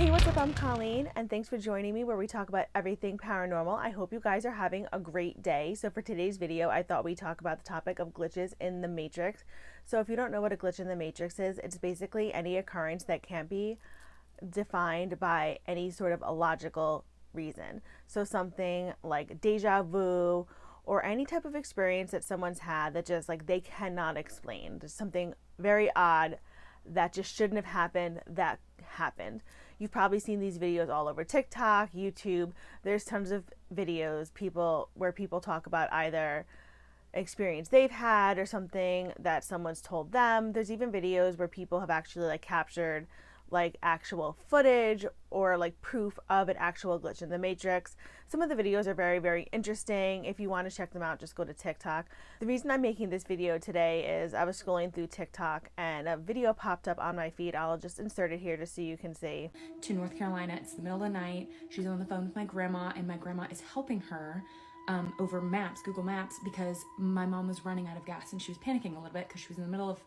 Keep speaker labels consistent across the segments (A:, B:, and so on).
A: Hey, what's up? I'm Colleen, and thanks for joining me where we talk about everything paranormal. I hope you guys are having a great day. So for today's video, I thought we'd talk about the topic of glitches in the Matrix. So if you don't know what a glitch in the Matrix is, it's basically any occurrence that can't be defined by any sort of illogical reason. So something like deja vu or any type of experience that someone's had that just like they cannot explain. There's something very odd that just shouldn't have happened that happened. You've probably seen these videos all over TikTok, YouTube. There's tons of videos where people talk about either experience they've had or something that someone's told them. There's even videos where people have actually like captured like actual footage or like proof of an actual glitch in the Matrix. Some of the videos are very, very interesting. If you want to check them out, just go to TikTok. The reason I'm making this video today is I was scrolling through TikTok and a video popped up on my feed. I'll just insert it here just so you can see.
B: To North Carolina. It's the middle of the night. She's on the phone with my grandma, and my grandma is helping her over maps, Google Maps, because my mom was running out of gas and she was panicking a little bit because she was in the middle of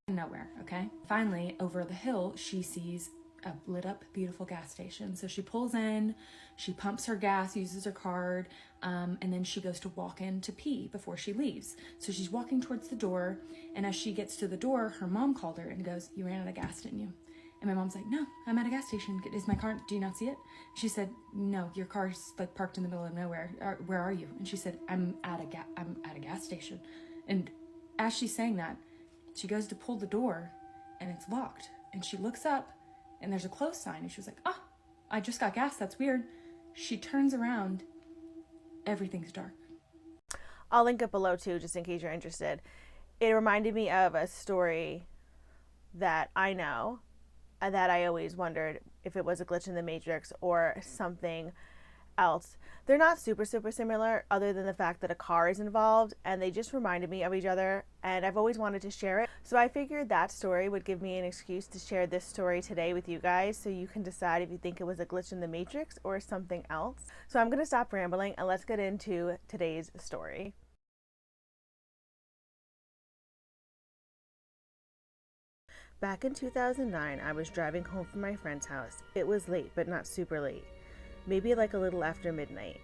B: nowhere, okay? Finally, over the hill, she sees a lit up, beautiful gas station. So she pulls in, she pumps her gas, uses her card, and then she goes to walk in to pee before she leaves. So she's walking towards the door, and as she gets to the door, her mom called her and goes, "You ran out of gas, didn't you?" And my mom's like, "No, I'm at a gas station. Is my car, do you not see it?" She said, "No, your car's like parked in the middle of nowhere. Where are you?" And she said, I'm at a gas station." And as she's saying that, she goes to pull the door and it's locked. And she looks up and there's a close sign. And she was like, "Ah, I just got gas. That's weird." She turns around. Everything's dark.
A: I'll link it below too, just in case you're interested. It reminded me of a story that I know that I always wondered if it was a glitch in the Matrix or something else. They're not super similar other than the fact that a car is involved, and they just reminded me of each other, and I've always wanted to share it. So I figured that story would give me an excuse to share this story today with you guys so you can decide if you think it was a glitch in the Matrix or something else. So I'm going to stop rambling and let's get into today's story. Back in 2009, I was driving home from my friend's house. It was late, but not super late. Maybe like a little after midnight.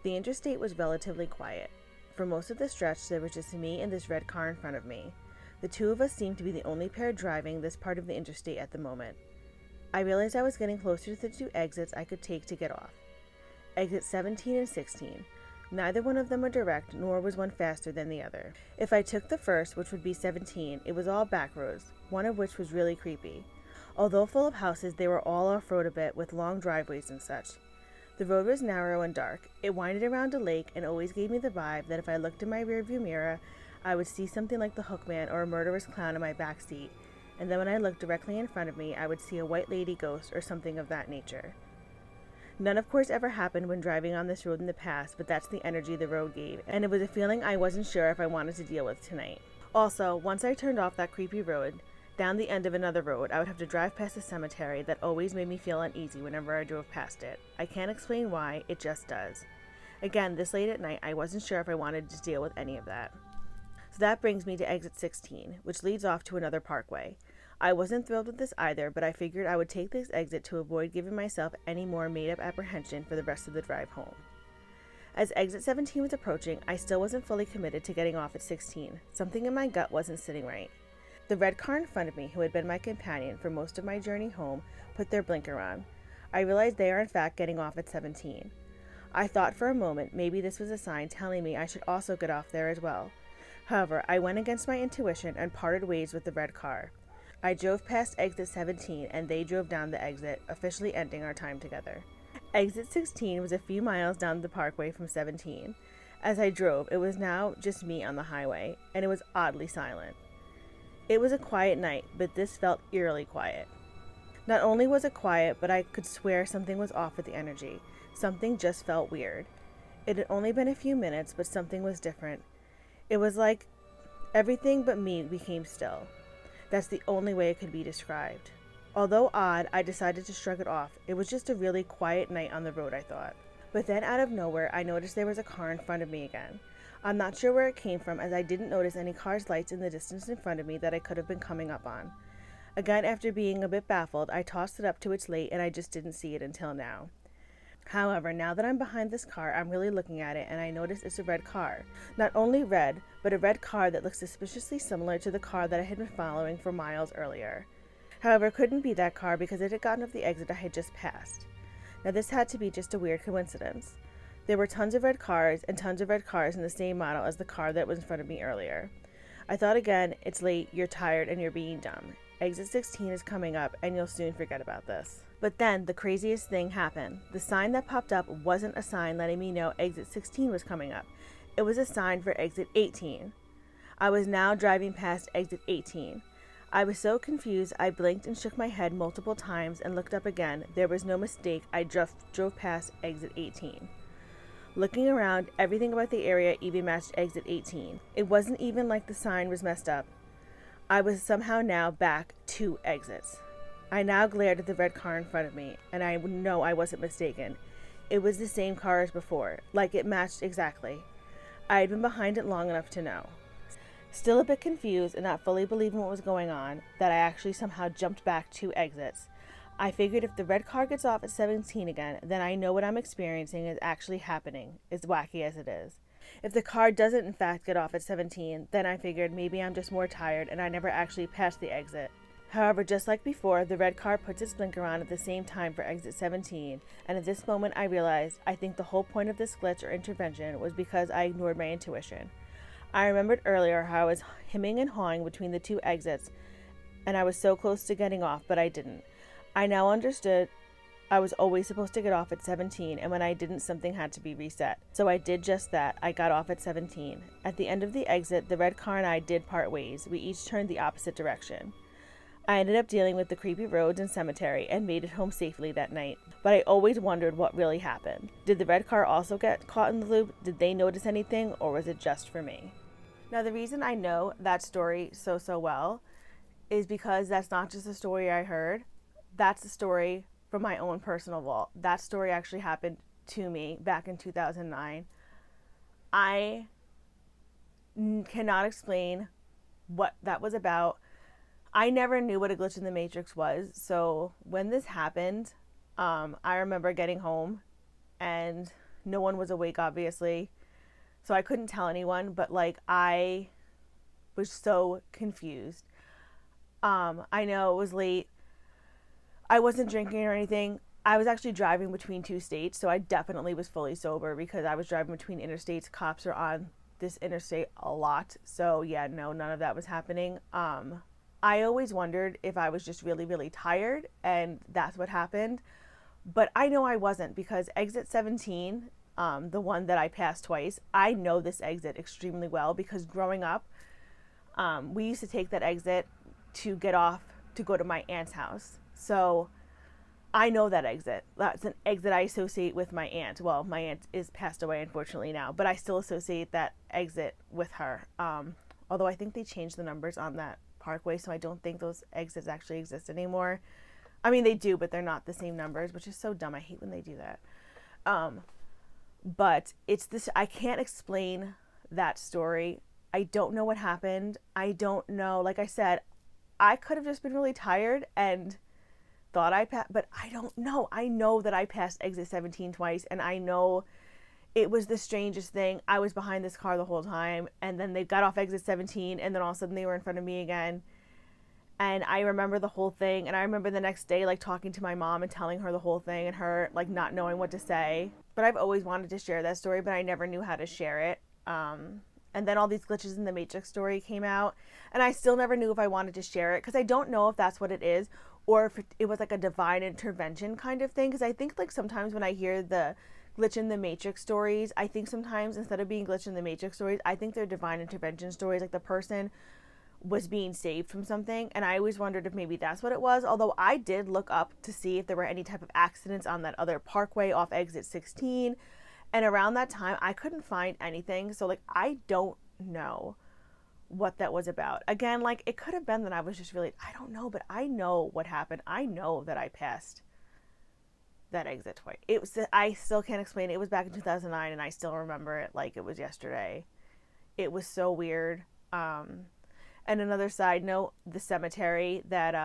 A: The interstate was relatively quiet. For most of the stretch, there was just me and this red car in front of me. The two of us seemed to be the only pair driving this part of the interstate at the moment. I realized I was getting closer to the two exits I could take to get off. Exit 17 and 16. Neither one of them were direct, nor was one faster than the other. If I took the first, which would be 17, it was all back roads, one of which was really creepy. Although full of houses, they were all off-road a bit with long driveways and such. The road was narrow and dark. It winded around a lake and always gave me the vibe that if I looked in my rearview mirror, I would see something like the Hookman or a murderous clown in my back seat, and then when I looked directly in front of me, I would see a white lady ghost or something of that nature. None, of course, ever happened when driving on this road in the past, but that's the energy the road gave, and it was a feeling I wasn't sure if I wanted to deal with tonight. Also, once I turned off that creepy road, down the end of another road, I would have to drive past a cemetery that always made me feel uneasy whenever I drove past it. I can't explain why, it just does. Again, this late at night, I wasn't sure if I wanted to deal with any of that. So that brings me to exit 16, which leads off to another parkway. I wasn't thrilled with this either, but I figured I would take this exit to avoid giving myself any more made-up apprehension for the rest of the drive home. As exit 17 was approaching, I still wasn't fully committed to getting off at 16. Something in my gut wasn't sitting right. The red car in front of me, who had been my companion for most of my journey home, put their blinker on. I realized they are in fact getting off at 17. I thought for a moment maybe this was a sign telling me I should also get off there as well. However, I went against my intuition and parted ways with the red car. I drove past exit 17 and they drove down the exit, officially ending our time together. Exit 16 was a few miles down the parkway from 17. As I drove, it was now just me on the highway, and it was oddly silent. It was a quiet night, but this felt eerily quiet. Not only was it quiet, but I could swear something was off with the energy. Something just felt weird. It had only been a few minutes, but something was different. It was like everything but me became still. That's the only way it could be described. Although odd, I decided to shrug it off. It was just a really quiet night on the road, I thought. But then out of nowhere, I noticed there was a car in front of me again. I'm not sure where it came from, as I didn't notice any car's lights in the distance in front of me that I could have been coming up on. Again, after being a bit baffled, I tossed it up to its late and I just didn't see it until now. However, now that I'm behind this car, I'm really looking at it and I notice it's a red car. Not only red, but a red car that looks suspiciously similar to the car that I had been following for miles earlier. However, it couldn't be that car because it had gotten off the exit I had just passed. Now, this had to be just a weird coincidence. There were tons of red cars and tons of red cars in the same model as the car that was in front of me earlier. I thought again, it's late, you're tired, and you're being dumb. Exit 16 is coming up, and you'll soon forget about this. But then, the craziest thing happened. The sign that popped up wasn't a sign letting me know exit 16 was coming up. It was a sign for exit 18. I was now driving past exit 18. I was so confused, I blinked and shook my head multiple times and looked up again. There was no mistake, I just drove past exit 18. Looking around, everything about the area even matched exit 18. It wasn't even like the sign was messed up. I was somehow now back 2 exits. I now glared at the red car in front of me, and I know I wasn't mistaken. It was the same car as before, like it matched exactly. I had been behind it long enough to know. Still a bit confused and not fully believing what was going on, that I actually somehow jumped back 2 exits. I figured if the red car gets off at 17 again, then I know what I'm experiencing is actually happening, as wacky as it is. If the car doesn't in fact get off at 17, then I figured maybe I'm just more tired and I never actually passed the exit. However, just like before, the red car puts its blinker on at the same time for exit 17, and at this moment I realized I think the whole point of this glitch or intervention was because I ignored my intuition. I remembered earlier how I was hemming and hawing between the 2 exits, and I was so close to getting off, but I didn't. I now understood I was always supposed to get off at 17, and when I didn't, something had to be reset. So I did just that. I got off at 17. At the end of the exit, the red car and I did part ways. We each turned the opposite direction. I ended up dealing with the creepy roads and cemetery and made it home safely that night. But I always wondered what really happened. Did the red car also get caught in the loop? Did they notice anything, or was it just for me? Now, the reason I know that story so well is because that's not just a story I heard. That's a story from my own personal vault. That story actually happened to me back in 2009. I cannot explain what that was about. I never knew what a glitch in the Matrix was. So when this happened, I remember getting home and no one was awake, obviously. So I couldn't tell anyone, but like I was so confused. I know it was late. I wasn't drinking or anything. I was actually driving between 2 states, so I definitely was fully sober because I was driving between interstates. Cops are on this interstate a lot. So yeah, no, none of that was happening. I always wondered if I was just really tired and that's what happened. But I know I wasn't because exit 17, the one that I passed twice, I know this exit extremely well because growing up, we used to take that exit to get off to go to my aunt's house. So I know that exit. That's an exit I associate with my aunt. Well, my aunt is passed away, unfortunately, now, but I still associate that exit with her. Although I think they changed the numbers on that parkway, so I don't think those exits actually exist anymore. I mean, they do, but they're not the same numbers, which is so dumb. I hate when they do that. But it's this, I can't explain that story. I don't know what happened. I don't know. Like I said, I could have just been really tired and thought I passed, but I don't know. I know that I passed exit 17 twice, and I know it was the strangest thing. I was behind this car the whole time, and then they got off exit 17, and then all of a sudden they were in front of me again. And I remember the whole thing, and I remember the next day, like, talking to my mom and telling her the whole thing, and her, like, not knowing what to say. But I've always wanted to share that story, but I never knew how to share it. And then all these glitches in the Matrix story came out, and I still never knew if I wanted to share it, because I don't know if that's what it is, or if it was like a divine intervention kind of thing. Because I think, like, sometimes when I hear the glitch in the Matrix stories, I think sometimes instead of being glitch in the Matrix stories, I think they're divine intervention stories, like the person was being saved from something. And I always wondered if maybe that's what it was, although I did look up to see if there were any type of accidents on that other parkway off exit 16, and around that time I couldn't find anything. So, like, I don't know what that was about. Again, like, it could have been that I was just really, I don't know, but I know what happened. I know that I passed that exit twice. It was, I still can't explain it. It was back in 2009, and I still remember it like it was yesterday. It was so weird. And And another side note, the cemetery that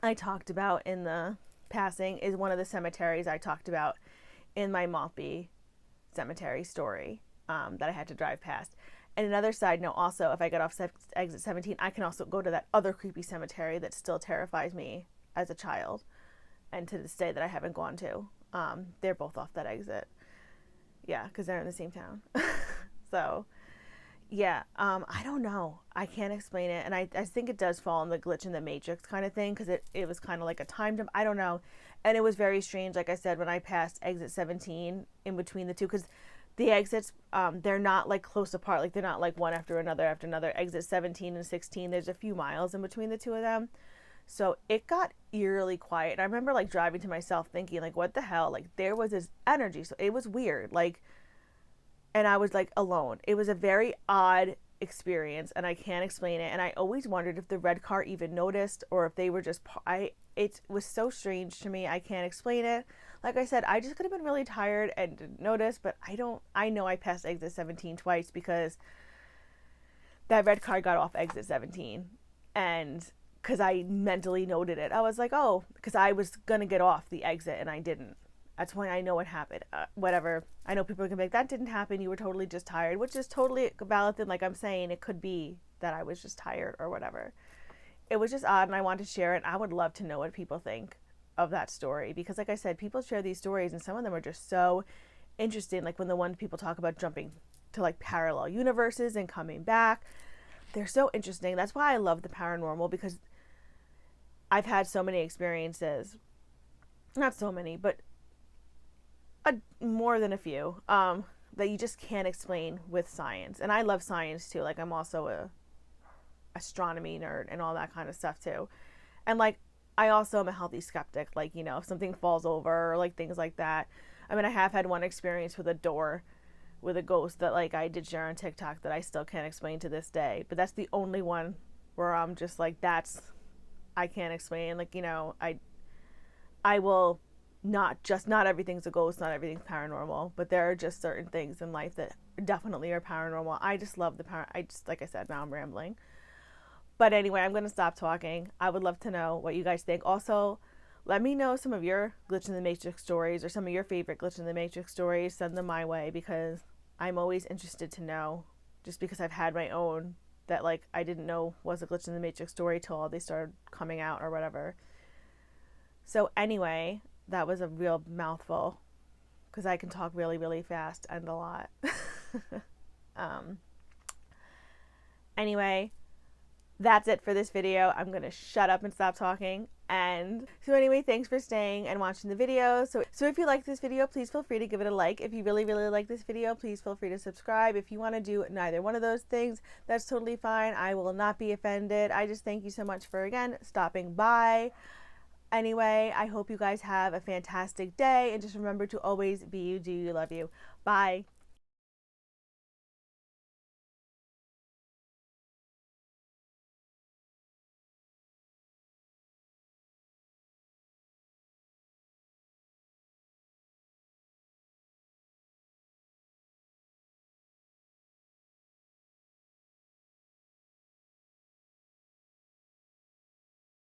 A: I talked about in the passing is one of the cemeteries I talked about in my Maltby cemetery story that I had to drive past. And another side note also, if I get off exit 17, I can also go to that other creepy cemetery that still terrifies me as a child, and to this day that I haven't gone to. They're both off that exit. Yeah, because they're in the same town. So, yeah, I don't know. I can't explain it. And I think it does fall in the glitch in the matrix kind of thing, because it was kind of like a time jump. I don't know. And it was very strange, like I said, when I passed exit 17 in between the two, because the exits, they're not like close apart. Like they're not like one after another after another. Exit 17 and 16, there's a few miles in between the two of them. So it got eerily quiet. And I remember like driving to myself thinking like, what the hell? Like there was this energy. So it was weird. Like, and I was like alone. It was a very odd experience, and I can't explain it. And I always wondered if the red car even noticed, or if they were just, it was so strange to me. I can't explain it. Like I said, I just could have been really tired and didn't notice, but I know I passed exit 17 twice because that red car got off exit 17. And because I mentally noted it, I was like, oh, because I was going to get off the exit and I didn't. That's why I know what happened. Whatever. I know people are going to be like, that didn't happen. You were totally just tired, which is totally valid. Then, like I'm saying, it could be that I was just tired or whatever. It was just odd, and I wanted to share it. I would love to know what people think of that story, because like I said, people share these stories and some of them are just so interesting. Like when the ones people talk about jumping to like parallel universes and coming back, they're so interesting. That's why I love the paranormal, because I've had so many experiences, not so many, but more than a few, that you just can't explain with science. And I love science too. Like I'm also a astronomy nerd and all that kind of stuff too. And like I also am a healthy skeptic. Like, you know, if something falls over or like things like that. I mean, I have had one experience with a door with a ghost that like I did share on TikTok that I still can't explain to this day. But that's the only one where I'm just like, I can't explain. Like, you know, I will not everything's a ghost, not everything's paranormal, but there are just certain things in life that definitely are paranormal. I just love like I said, now I'm rambling. But anyway, I'm going to stop talking. I would love to know what you guys think. Also, let me know some of your Glitch in the Matrix stories or some of your favorite Glitch in the Matrix stories. Send them my way, because I'm always interested to know, just because I've had my own that like I didn't know was a Glitch in the Matrix story till all they started coming out or whatever. So anyway, that was a real mouthful, because I can talk really, really fast and a lot. Anyway, that's it for this video. I'm going to shut up and stop talking. And so anyway, thanks for staying and watching the video. So if you like this video, please feel free to give it a like. If you really, really like this video, please feel free to subscribe. If you want to do neither one of those things, that's totally fine. I will not be offended. I just thank you so much for, again, stopping by. Anyway, I hope you guys have a fantastic day, and just remember to always be you, do you, love you. Bye.